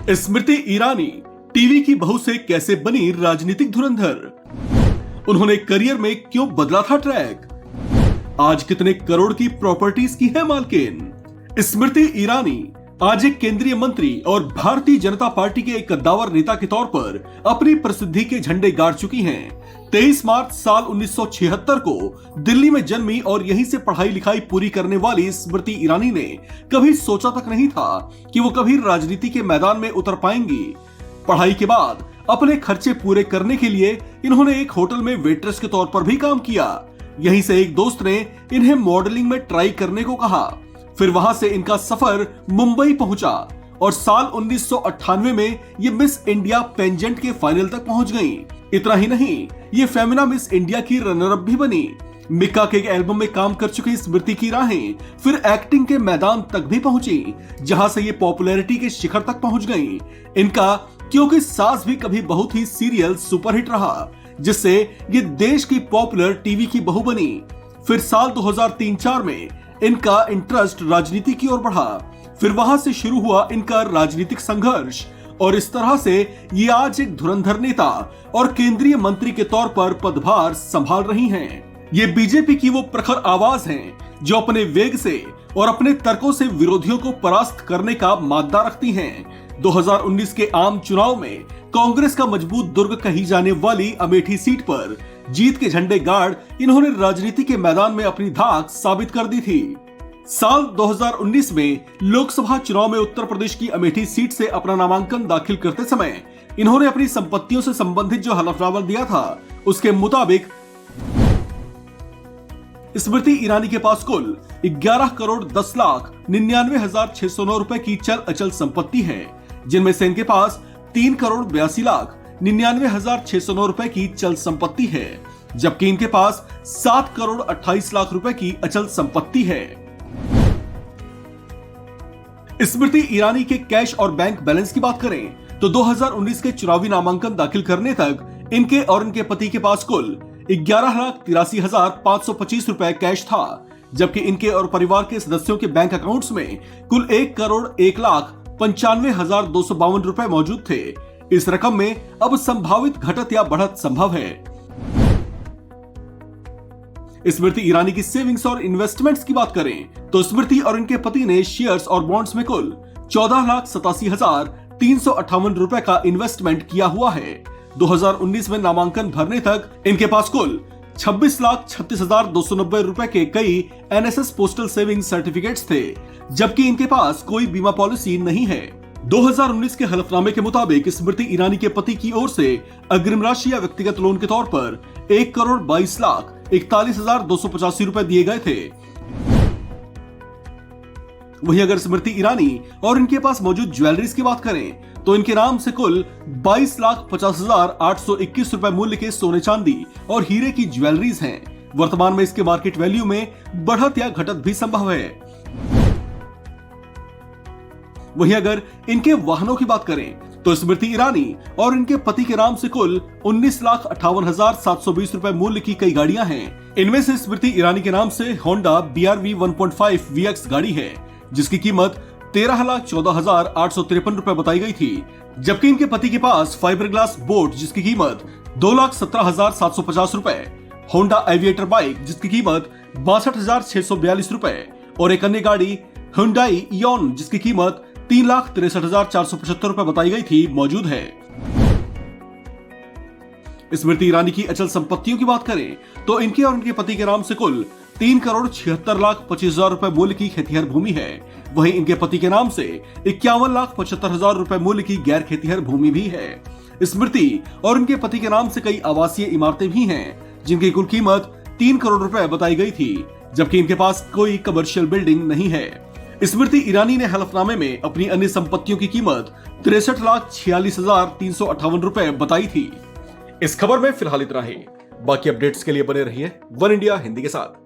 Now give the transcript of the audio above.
Smriti Irani TV की बहू से कैसे बनी राजनीतिक धुरंधर? उन्होंने करियर में क्यों बदला था ट्रैक? आज कितने करोड़ की प्रॉपर्टीज की है मालकिन? स्मृति ईरानी आज एक केंद्रीय मंत्री और भारतीय जनता पार्टी के एक कद्दावर नेता के तौर पर अपनी प्रसिद्धि के झंडे गाड़ चुकी हैं। 23 मार्च साल 1976 को दिल्ली में जन्मी और यहीं से पढ़ाई लिखाई पूरी करने वाली स्मृति ईरानी ने कभी सोचा तक नहीं था कि वो कभी राजनीति के मैदान में उतर पाएंगी। पढ़ाई के बाद अपने खर्चे पूरे करने के लिए इन्होंने एक होटल में वेट्रेस के तौर पर भी काम किया। यहीं से एक दोस्त ने इन्हें मॉडलिंग में ट्राई करने को कहा। फिर वहां से इनका सफर मुंबई पहुंचा और साल 1998 में ये मिस इंडिया पेजेंट के फाइनल तक पहुंच गईं। इतना ही नहीं, ये फेमिना मिस इंडिया की रनर अप भी बनी। मिक्का के एल्बम में काम कर चुकी स्मृति की राहें फिर एक्टिंग के मैदान तक भी पहुंची, जहां से ये पॉपुलैरिटी के शिखर तक पहुंच गईं। इनका क्योंकि सास भी कभी बहुत ही सीरियल सुपरहिट रहा, जिससे ये देश की पॉपुलर टीवी की बहू बनी। फिर साल 2003-04 में इनका इंटरेस्ट राजनीति की ओर बढ़ा। फिर वहां से शुरू हुआ इनका राजनीतिक संघर्ष और इस तरह से ये आज एक धुरंधर नेता और केंद्रीय मंत्री के तौर पर पदभार संभाल रही हैं। ये बीजेपी की वो प्रखर आवाज हैं जो अपने वेग से और अपने तर्कों से विरोधियों को परास्त करने का मादा रखती हैं। 2019 के आम चुनाव में कांग्रेस का मजबूत दुर्ग कही जाने वाली अमेठी सीट पर जीत के झंडे गाड़ इन्होंने राजनीति के मैदान में अपनी धाक साबित कर दी थी। साल 2019 में लोकसभा चुनाव में उत्तर प्रदेश की अमेठी सीट से अपना नामांकन दाखिल करते समय इन्होंने अपनी संपत्तियों से संबंधित जो हलफनामा दिया था उसके मुताबिक स्मृति ईरानी के पास कुल 11 करोड़ 10 लाख 99,609 रुपए की चल अचल संपत्ति है, जिनमें से इनके पास 3 करोड़ 82 लाख 99,609 रुपए की चल संपत्ति है, जबकि इनके पास 7 करोड़ 28 लाख रुपए की अचल संपत्ति है। स्मृति ईरानी के कैश और बैंक बैलेंस की बात करें तो 2019 के चुनावी नामांकन दाखिल करने तक इनके और इनके पति के पास कुल 11,83,525 रुपए कैश था, जबकि इनके और परिवार के सदस्यों के बैंक अकाउंट्स में कुल 1 करोड़ 1,95,252 रुपए मौजूद थे। इस रकम में अब संभावित घटत या बढ़त संभव है। स्मृति ईरानी की सेविंग्स और इन्वेस्टमेंट्स की बात करें तो स्मृति और इनके पति ने शेयर्स और बॉन्ड्स में कुल 14,87,358 रुपए का इन्वेस्टमेंट किया हुआ है। 2019 में नामांकन भरने तक इनके पास कुल 26,36,290 रुपए के कई एनएसएस पोस्टल सेविंग सर्टिफिकेट्स थे, जबकि इनके पास कोई बीमा पॉलिसी नहीं है। 2019 के हलफनामे के मुताबिक स्मृति ईरानी के पति की ओर से अग्रिम राशि या व्यक्तिगत लोन के तौर पर 1 करोड़ 22 लाख 41,285 रुपए दिए गए थे। वहीं अगर स्मृति ईरानी और इनके पास मौजूद ज्वेलरीज की बात करें तो इनके नाम से कुल 22,50,821 रुपए मूल्य के सोने चांदी और हीरे की ज्वेलरीज हैं। वर्तमान में इसके मार्केट वैल्यू में बढ़त या घटत भी संभव है। वहीं अगर इनके वाहनों की बात करें तो स्मृति ईरानी और इनके पति के नाम से कुल 19,58,720 रुपए मूल्य की कई गाड़ियां हैं। इनमें से स्मृति ईरानी के नाम से होंडा BRV 1.5 VX गाड़ी है, जिसकी कीमत 13,14,853 रुपए बताई गई थी, जबकि इनके पति के पास फाइबर ग्लास बोट जिसकी कीमत 2,17,750 रुपए, होंडा एविएटर बाइक जिसकी कीमत 62,642 रुपए और एक अन्य गाड़ी हुंडई इयॉन जिसकी कीमत 3,63,475 रुपए बताई गई थी मौजूद है। स्मृति ईरानी की अचल संपत्तियों की बात करें तो इनके और इनके पति के नाम से कुल 3 करोड़ 76,25,000 रुपए मूल्य की खेतिहर भूमि है। वहीं इनके पति के नाम से 51,75,000 रुपए मूल्य की गैर खेतिहर भूमि भी है। स्मृति और इनके पति के नाम से कई आवासीय इमारतें भी हैं, जिनकी कुल कीमत 3 करोड़ रुपए बताई गई थी, जबकि इनके पास कोई कमर्शियल बिल्डिंग नहीं है। स्मृति ईरानी ने हलफनामे में अपनी अन्य संपत्तियों की कीमत 63,46,358 रुपए बताई थी। इस खबर में फिलहाल इतना ही। बाकी अपडेट्स के लिए बने रहिए वन इंडिया हिंदी के साथ।